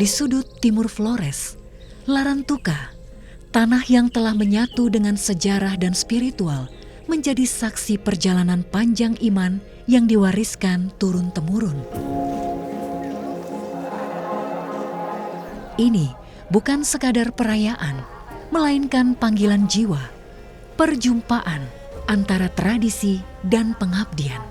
Di sudut timur Flores, Larantuka, tanah yang telah menyatu dengan sejarah dan spiritual, menjadi saksi perjalanan panjang iman yang diwariskan turun-temurun. Ini bukan sekadar perayaan, melainkan panggilan jiwa, perjumpaan antara tradisi dan pengabdian.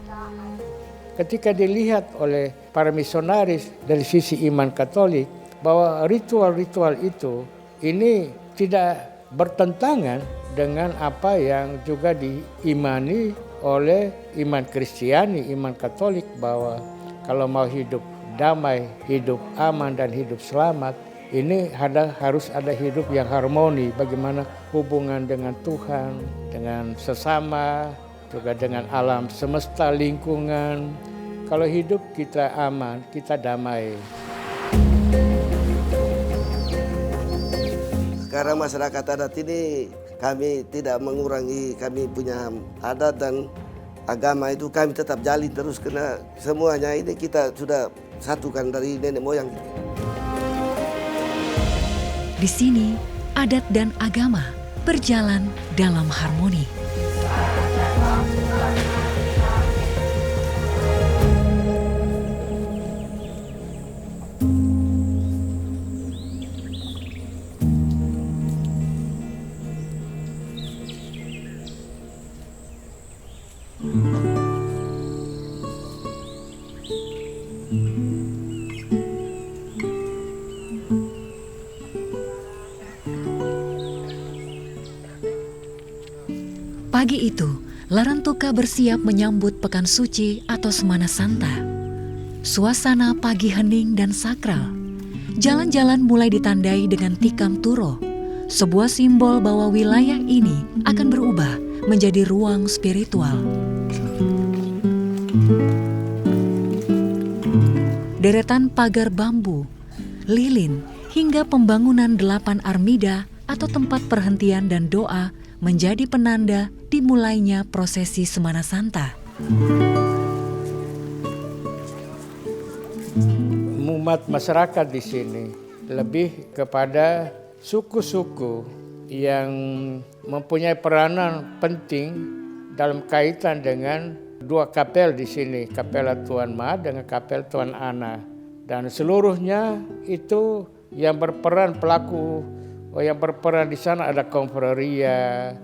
Ketika dilihat oleh para misionaris dari sisi iman Katolik bahwa ritual-ritual itu ini tidak bertentangan dengan apa yang juga diimani oleh iman Kristiani, iman Katolik, bahwa kalau mau hidup damai, hidup aman dan hidup selamat, ini harus ada hidup yang harmoni, bagaimana hubungan dengan Tuhan, dengan sesama, juga dengan alam semesta, lingkungan. Kalau hidup kita aman, kita damai. Sekarang masyarakat adat ini kami tidak mengurangi kami punya adat dan agama itu kami tetap jalin terus karena semuanya ini kita sudah satukan dari nenek moyang. Di sini, adat dan agama berjalan dalam harmoni. Pagi itu, Larantuka bersiap menyambut Pekan Suci atau Semana Santa. Suasana pagi hening dan sakral. Jalan-jalan mulai ditandai dengan tikam turo, sebuah simbol bahwa wilayah ini akan berubah menjadi ruang spiritual. Deretan pagar bambu, lilin, hingga pembangunan 8 armida atau tempat perhentian dan doa menjadi penanda dimulainya prosesi Semana Santa. Umat masyarakat di sini lebih kepada suku-suku yang mempunyai peranan penting dalam kaitan dengan 2 kapel di sini, Kapela Tuan Ma dengan Kapel Tuan Ana. Dan seluruhnya itu yang berperan yang berperan di sana ada konfereria,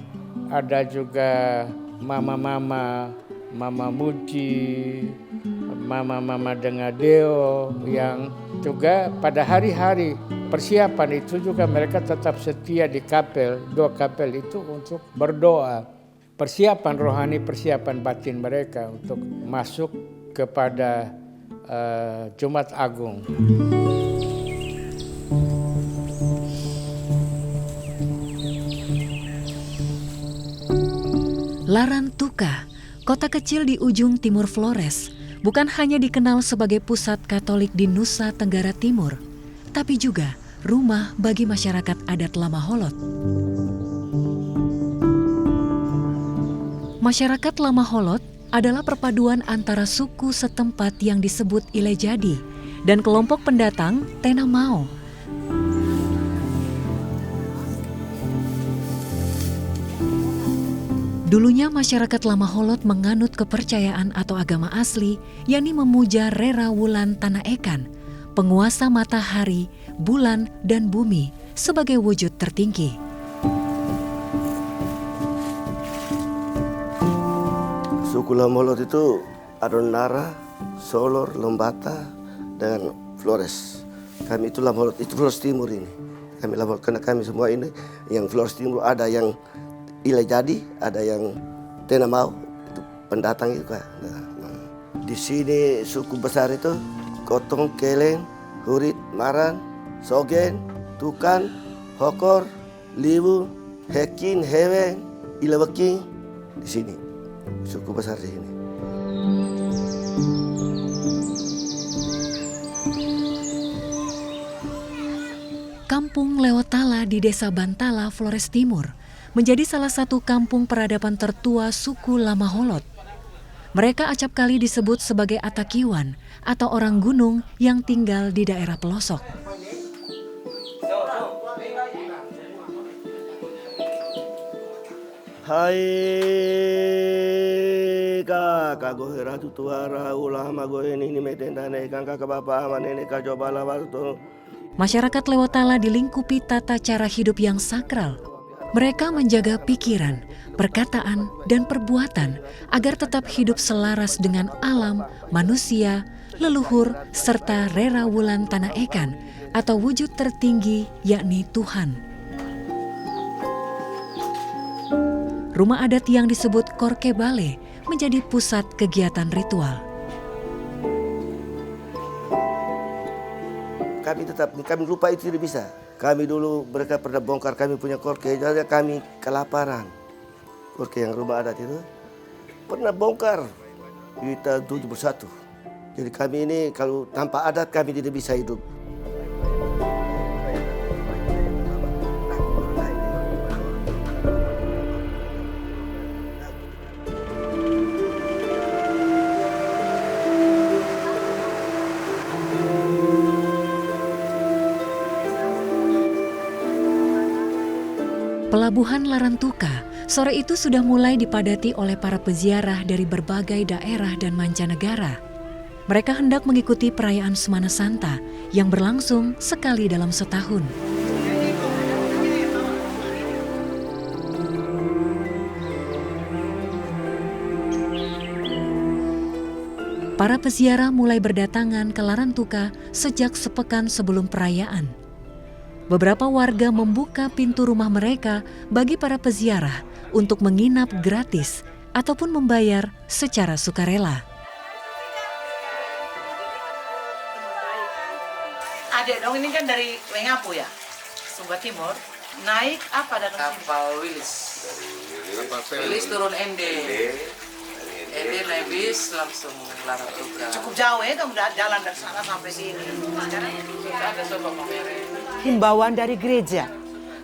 ada juga mama-mama, Mama Muji, mama-mama Dengadeo, yang juga pada hari-hari persiapan itu juga mereka tetap setia di kapel, 2 kapel itu untuk berdoa. Persiapan rohani, persiapan batin mereka untuk masuk kepada Jumat Agung. Larantuka, kota kecil di ujung timur Flores, bukan hanya dikenal sebagai pusat Katolik di Nusa Tenggara Timur, tapi juga rumah bagi masyarakat adat Lamaholot. Masyarakat Lamaholot adalah perpaduan antara suku setempat yang disebut Ilejadi dan kelompok pendatang Tenamao. Dulunya masyarakat Lamaholot menganut kepercayaan atau agama asli, yakni memuja Rera Wulan Tanaekan, penguasa matahari, bulan, dan bumi sebagai wujud tertinggi. Suku Lamaholot itu Adonara, Solor, Lombata, dan Flores. Kami itu Lamaholot, itu Flores Timur ini. Kami Lamaholot karena kami semua ini yang Flores Timur, ada yang Ilejadi, ada yang Tenamau, itu pendatang itu kan. Di sini suku besar itu Kotong, Keleng, Hurit, Maran, Sogen, Tukan, Hokor, Liwu, Hekin, Heweng, Ileweki. Di sini suku besar di sini. Kampung Lewotala di Desa Bantala, Flores Timur menjadi salah satu kampung peradaban tertua suku Lamaholot. Mereka acap kali disebut sebagai Atakiwan atau orang gunung yang tinggal di daerah pelosok. Hai kakak gohe ratu tuara ulama gohe ini metendane kakak bapa manene kajobala waktu. Masyarakat Lewotala dilingkupi tata cara hidup yang sakral. Mereka menjaga pikiran, perkataan, dan perbuatan agar tetap hidup selaras dengan alam, manusia, leluhur, serta rera wulan tanah ekan atau wujud tertinggi yakni Tuhan. Rumah adat yang disebut Korke Bale menjadi pusat kegiatan ritual. Kami lupa itu tidak bisa. Kami dulu mereka pernah bongkar kami punya korke, jadi kami kelaparan. Korke yang rumah adat itu pernah bongkar di tahun 71. Jadi kami ini kalau tanpa adat kami tidak bisa hidup. Pelabuhan Larantuka sore itu sudah mulai dipadati oleh para peziarah dari berbagai daerah dan mancanegara. Mereka hendak mengikuti perayaan Semana Santa yang berlangsung sekali dalam setahun. Para peziarah mulai berdatangan ke Larantuka sejak sepekan sebelum perayaan. Beberapa warga membuka pintu rumah mereka bagi para peziarah untuk menginap gratis ataupun membayar secara sukarela. Adek dong, ini kan dari Wengapu ya, Sumba Timur. Naik apa dan Kapal Wilis. Wilis turun Ende. Ende naik bis langsung Larantuka. cukup jauh ya dong jalan dari sana sampai sini. Sekarang Ada Soba Mamere. Himbauan dari gereja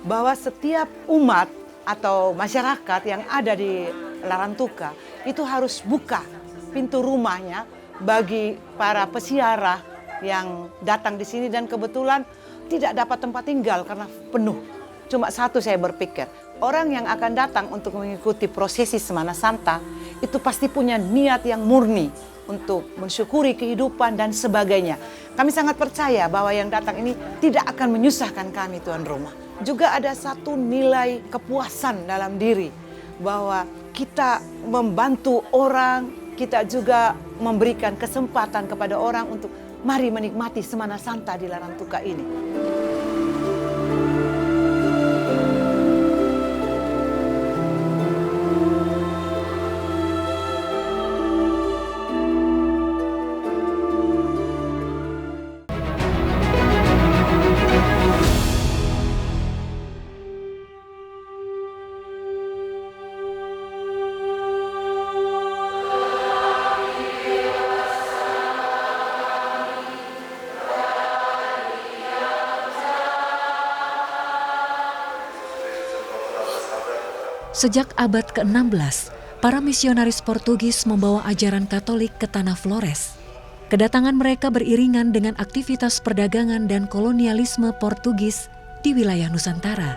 bahwa setiap umat atau masyarakat yang ada di Larantuka itu harus buka pintu rumahnya bagi para peziarah yang datang di sini dan kebetulan tidak dapat tempat tinggal karena penuh. Cuma satu saya berpikir, orang yang akan datang untuk mengikuti prosesi Semana Santa itu pasti punya niat yang murni untuk mensyukuri kehidupan dan sebagainya. Kami sangat percaya bahwa yang datang ini tidak akan menyusahkan kami tuan rumah. Juga ada satu nilai kepuasan dalam diri bahwa kita membantu orang, kita juga memberikan kesempatan kepada orang untuk mari menikmati Semana Santa di Larantuka ini. Sejak abad ke-16, para misionaris Portugis membawa ajaran Katolik ke tanah Flores. Kedatangan mereka beriringan dengan aktivitas perdagangan dan kolonialisme Portugis di wilayah Nusantara.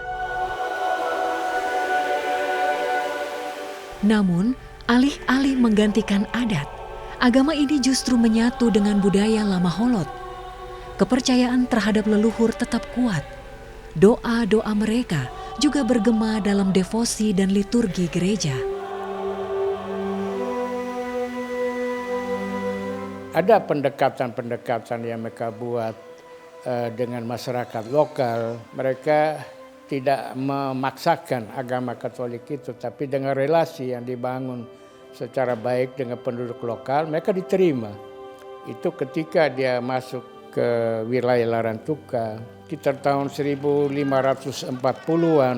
Namun, alih-alih menggantikan adat, agama ini justru menyatu dengan budaya lama Holot. Kepercayaan terhadap leluhur tetap kuat. Doa-doa mereka juga bergema dalam devosi dan liturgi gereja. Ada pendekatan-pendekatan yang mereka buat dengan masyarakat lokal. Mereka tidak memaksakan agama Katolik itu, tapi dengan relasi yang dibangun secara baik dengan penduduk lokal, mereka diterima. Itu ketika dia masuk ke wilayah Larantuka, sekitar tahun 1540-an,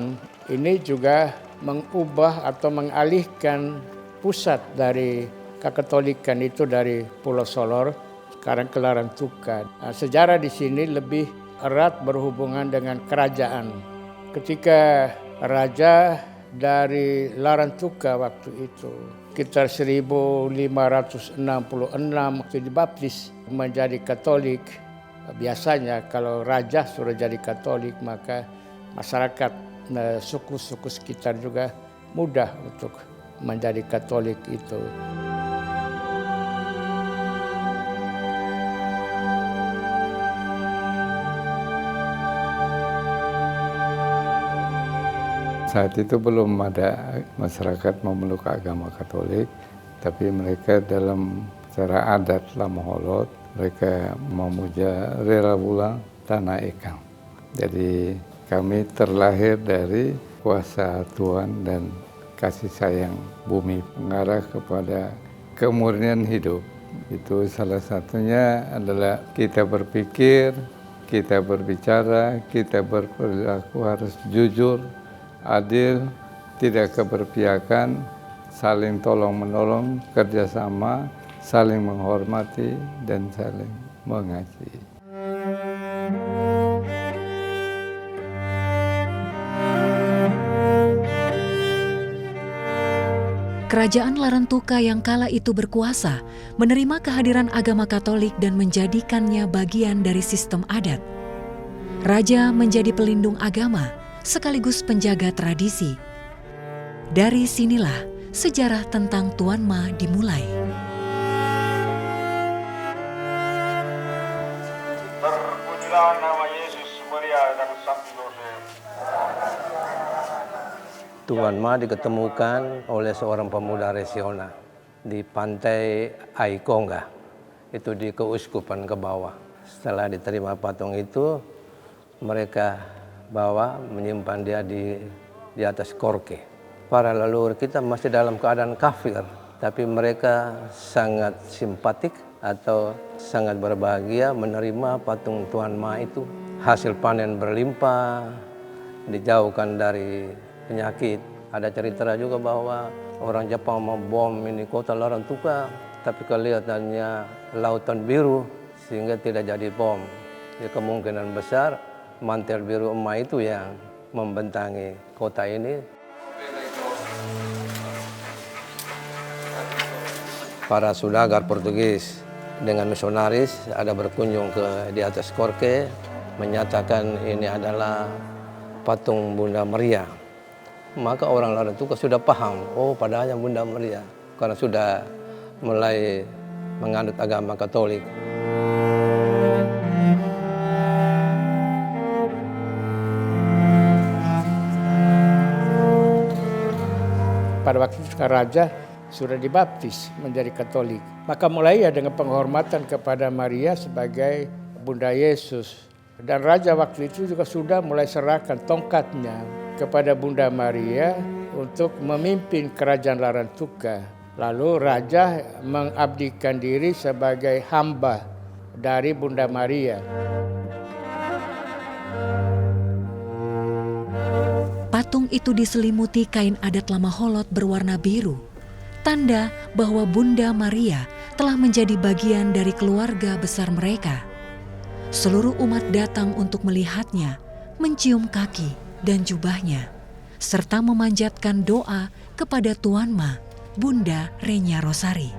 ini juga mengubah atau mengalihkan pusat dari Kekatolikan itu dari Pulau Solor, sekarang ke Larantuka. Nah, sejarah di sini lebih erat berhubungan dengan kerajaan. Ketika raja dari Larantuka waktu itu, sekitar 1566 waktu dibaptis menjadi Katolik. Biasanya kalau raja sudah jadi Katolik, maka masyarakat suku-suku sekitar juga mudah untuk menjadi Katolik itu. Saat itu belum ada masyarakat memeluk agama Katolik, tapi mereka dalam cara adat Lamaholot, mereka memuja Rela Wulang Tanah Ekang. Jadi kami terlahir dari kuasa Tuhan dan kasih sayang bumi mengarah kepada kemurnian hidup. Itu salah satunya adalah kita berpikir, kita berbicara, kita berperilaku harus jujur, adil, tidak keberpihakan, saling tolong-menolong, kerjasama, saling menghormati, dan saling mengasihi. Kerajaan Larantuka yang kala itu berkuasa menerima kehadiran agama Katolik dan menjadikannya bagian dari sistem adat. Raja menjadi pelindung agama sekaligus penjaga tradisi. Dari sinilah sejarah tentang Tuan Ma dimulai. Terpujilah nama Yesus, Maria, dan Santo Yosef. Tuan Ma diketemukan oleh seorang pemuda Resiona di pantai Aikonga, itu di keuskupan ke bawah. Setelah diterima patung itu, mereka bawa menyimpan dia di atas korke. Para leluhur kita masih dalam keadaan kafir, tapi mereka sangat simpatik atau sangat berbahagia menerima patung Tuan Ma itu. Hasil panen berlimpah, dijauhkan dari penyakit. Ada cerita juga bahwa orang Jepang membom ini kota Larantuka, tapi kelihatannya lautan biru sehingga tidak jadi bom. Jadi kemungkinan besar mantel biru emas itu yang membentangi kota ini. Para saudagar Portugis dengan misionaris ada berkunjung di atas korke, menyatakan ini adalah patung Bunda Maria. Maka orang Larantuka sudah paham, oh padahal Bunda Maria, karena sudah mulai menganut agama Katolik. Pada waktu itu raja sudah dibaptis menjadi Katolik. Maka mulai ya dengan penghormatan kepada Maria sebagai Bunda Yesus. Dan raja waktu itu juga sudah mulai serahkan tongkatnya kepada Bunda Maria untuk memimpin kerajaan Larantuka. Lalu raja mengabdikan diri sebagai hamba dari Bunda Maria. Patung itu diselimuti kain adat Lamaholot berwarna biru, tanda bahwa Bunda Maria telah menjadi bagian dari keluarga besar mereka. Seluruh umat datang untuk melihatnya, mencium kaki dan jubahnya, serta memanjatkan doa kepada Tuan Ma, Bunda Renya Rosari.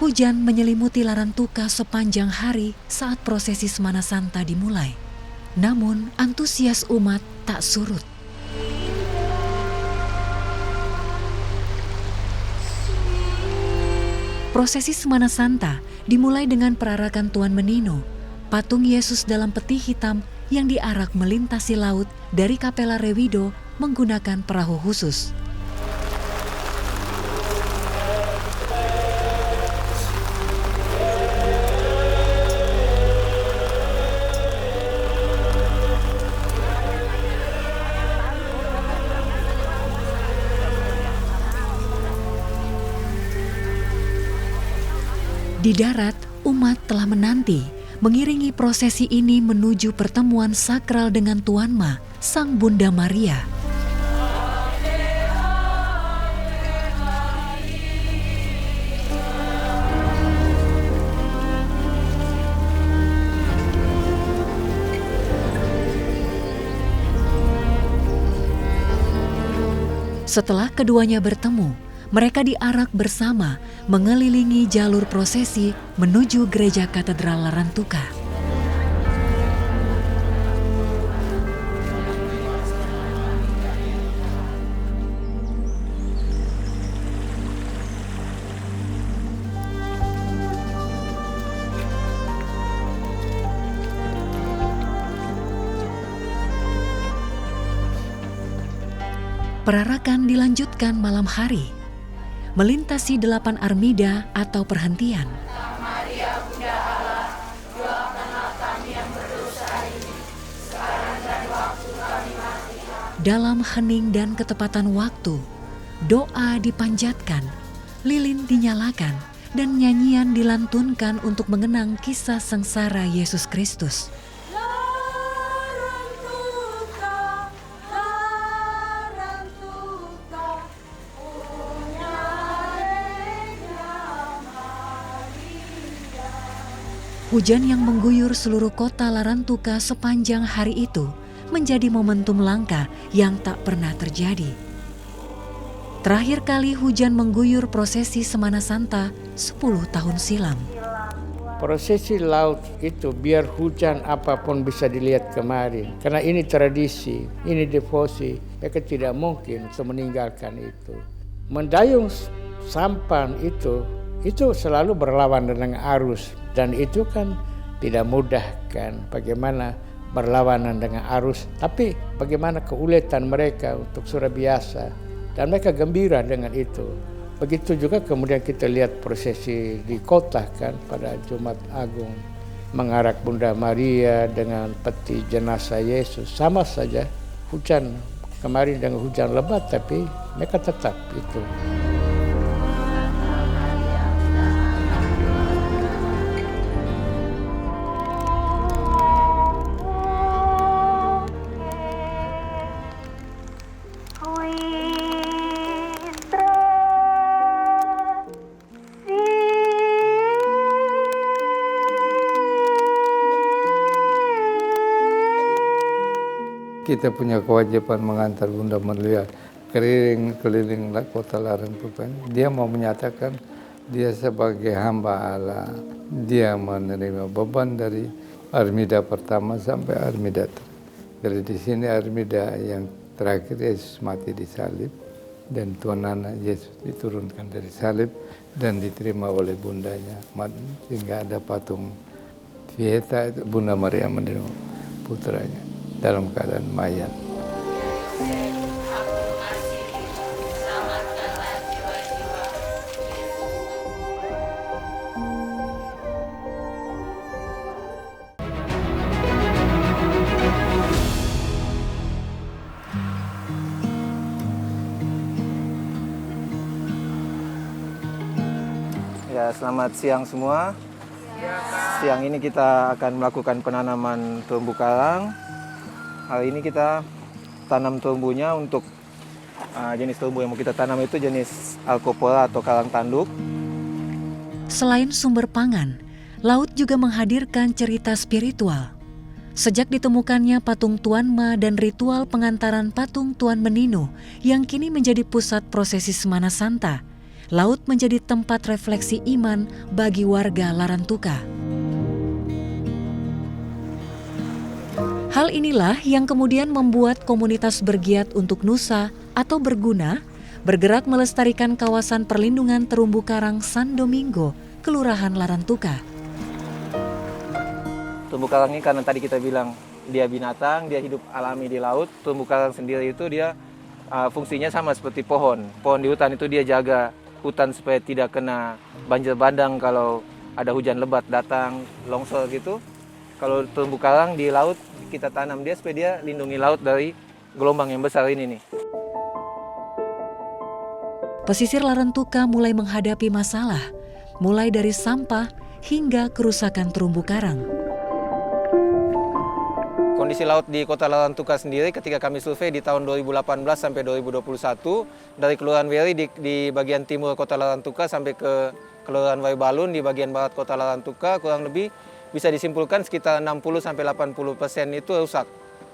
Hujan menyelimuti Larantuka sepanjang hari saat prosesi Semana Santa dimulai. Namun antusias umat tak surut. Prosesi Semana Santa dimulai dengan perarakan Tuan Menino, patung Yesus dalam peti hitam yang diarak melintasi laut dari Kapela Rewido menggunakan perahu khusus. Di darat, umat telah menanti, mengiringi prosesi ini menuju pertemuan sakral dengan Tuan Ma, Sang Bunda Maria. Setelah keduanya bertemu, Mereka diarak bersama mengelilingi jalur prosesi menuju gereja Katedral Larantuka. Perarakan dilanjutkan malam hari, melintasi 8 armida atau perhentian. Dalam hening dan ketepatan waktu, doa dipanjatkan, lilin dinyalakan, dan nyanyian dilantunkan untuk mengenang kisah sengsara Yesus Kristus. Hujan yang mengguyur seluruh kota Larantuka sepanjang hari itu menjadi momentum langka yang tak pernah terjadi. Terakhir kali hujan mengguyur prosesi Semana Santa 10 tahun silam. Prosesi laut itu biar hujan apapun bisa dilihat kemarin. Karena ini tradisi, ini devosi, mereka tidak mungkin meninggalkan itu. Mendayung sampan itu selalu berlawan dengan arus. Dan itu kan tidak mudah kan, bagaimana berlawanan dengan arus. Tapi bagaimana keuletan mereka untuk surah biasa. Dan mereka gembira dengan itu. Begitu juga kemudian kita lihat prosesi di kota kan pada Jumat Agung. Mengarak Bunda Maria dengan peti jenazah Yesus. Sama saja hujan kemarin dengan hujan lebat, tapi mereka tetap itu. Kita punya kewajiban mengantar Bunda Maria keliling kota Larantuka. Dia mau menyatakan dia sebagai hamba Allah. Dia menerima beban dari armida pertama sampai armida terakhir. Jadi di sini armida yang terakhir Yesus mati di salib dan Tuhan Anak Yesus diturunkan dari salib dan diterima oleh bundanya. Sehingga ada patung Pieta, Bunda Maria menerima putranya dalam keadaan mayat. Ya, selamat siang semua. Siang ini kita akan melakukan penanaman terumbu karang. Hari ini kita tanam terumbunya untuk jenis terumbu yang mau kita tanam itu jenis Alcopora atau karang tanduk. Selain sumber pangan, laut juga menghadirkan cerita spiritual. Sejak ditemukannya patung Tuan Ma dan ritual pengantaran patung Tuan Meninu yang kini menjadi pusat prosesi Semana Santa, laut menjadi tempat refleksi iman bagi warga Larantuka. Hal inilah yang kemudian membuat komunitas bergiat untuk Nusa atau berguna bergerak melestarikan kawasan perlindungan terumbu karang San Domingo, Kelurahan Larantuka. Terumbu karang ini karena tadi kita bilang dia binatang, dia hidup alami di laut. Terumbu karang sendiri itu dia fungsinya sama seperti pohon. Pohon di hutan itu dia jaga hutan supaya tidak kena banjir bandang kalau ada hujan lebat datang, longsor gitu. Kalau terumbu karang di laut kita tanam dia supaya dia lindungi laut dari gelombang yang besar ini nih. Pesisir Larantuka mulai menghadapi masalah, mulai dari sampah hingga kerusakan terumbu karang. Kondisi laut di kota Larantuka sendiri ketika kami survei di tahun 2018 sampai 2021, dari Kelurahan Weri di bagian timur kota Larantuka sampai ke Kelurahan Waibalun di bagian barat kota Larantuka, kurang lebih bisa disimpulkan sekitar 60-80% itu rusak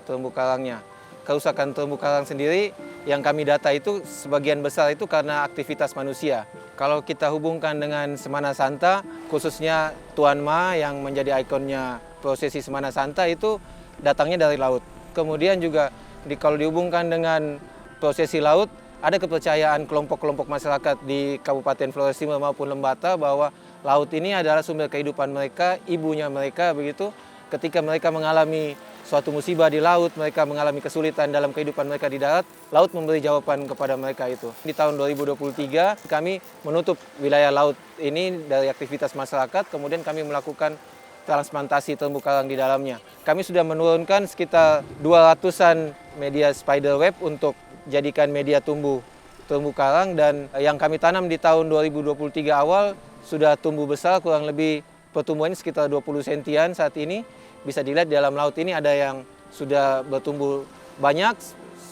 terumbu karangnya. kerusakan terumbu karang sendiri yang kami data itu sebagian besar itu karena aktivitas manusia. Kalau kita hubungkan dengan Semana Santa, khususnya Tuan Ma yang menjadi ikonnya prosesi Semana Santa itu datangnya dari laut. Kemudian juga kalau dihubungkan dengan prosesi laut, ada kepercayaan kelompok-kelompok masyarakat di Kabupaten Flores Timur maupun Lembata bahwa laut ini adalah sumber kehidupan mereka, ibunya mereka begitu. Ketika mereka mengalami suatu musibah di laut, mereka mengalami kesulitan dalam kehidupan mereka di darat, laut memberi jawaban kepada mereka itu. Di tahun 2023 kami menutup wilayah laut ini dari aktivitas masyarakat, kemudian kami melakukan transplantasi terumbu karang di dalamnya. Kami sudah menurunkan sekitar 200-an media spider web untuk jadikan media tumbuh terumbu karang, dan yang kami tanam di tahun 2023 awal sudah tumbuh besar, kurang lebih pertumbuhannya sekitar 20 sentian saat ini. Bisa dilihat di dalam laut ini ada yang sudah bertumbuh banyak,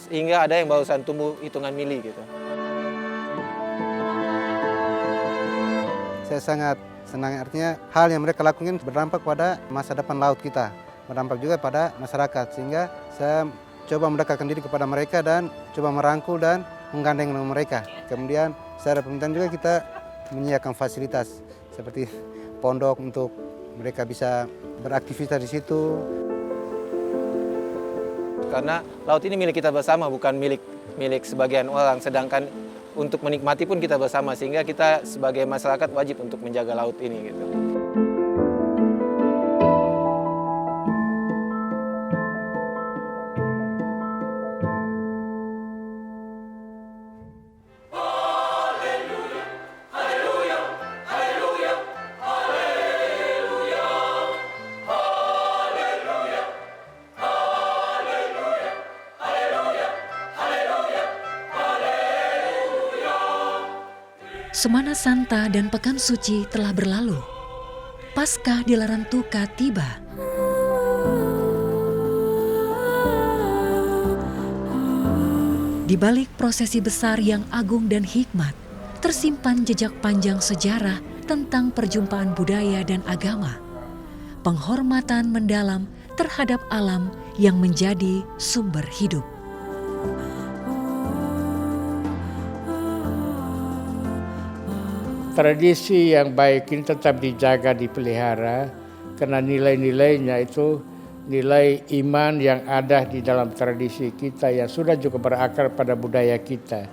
hingga ada yang barusan tumbuh hitungan mili gitu. Saya sangat senang, artinya hal yang mereka lakukan berdampak pada masa depan laut kita, berdampak juga pada masyarakat, sehingga saya coba mendekatkan diri kepada mereka dan coba merangkul dan menggandeng dengan mereka. Kemudian secara pemerintahan juga kita menyediakan fasilitas seperti pondok untuk mereka bisa beraktivitas di situ. Karena laut ini milik kita bersama, bukan milik sebagian orang, sedangkan untuk menikmati pun kita bersama, sehingga kita sebagai masyarakat wajib untuk menjaga laut ini gitu. Semana Santa dan Pekan Suci telah berlalu. Paskah di Larantuka tiba. Di balik prosesi besar yang agung dan hikmat, tersimpan jejak panjang sejarah tentang perjumpaan budaya dan agama. Penghormatan mendalam terhadap alam yang menjadi sumber hidup. Tradisi yang baik ini tetap dijaga, dipelihara, karena nilai-nilainya itu nilai iman yang ada di dalam tradisi kita yang sudah juga berakar pada budaya kita.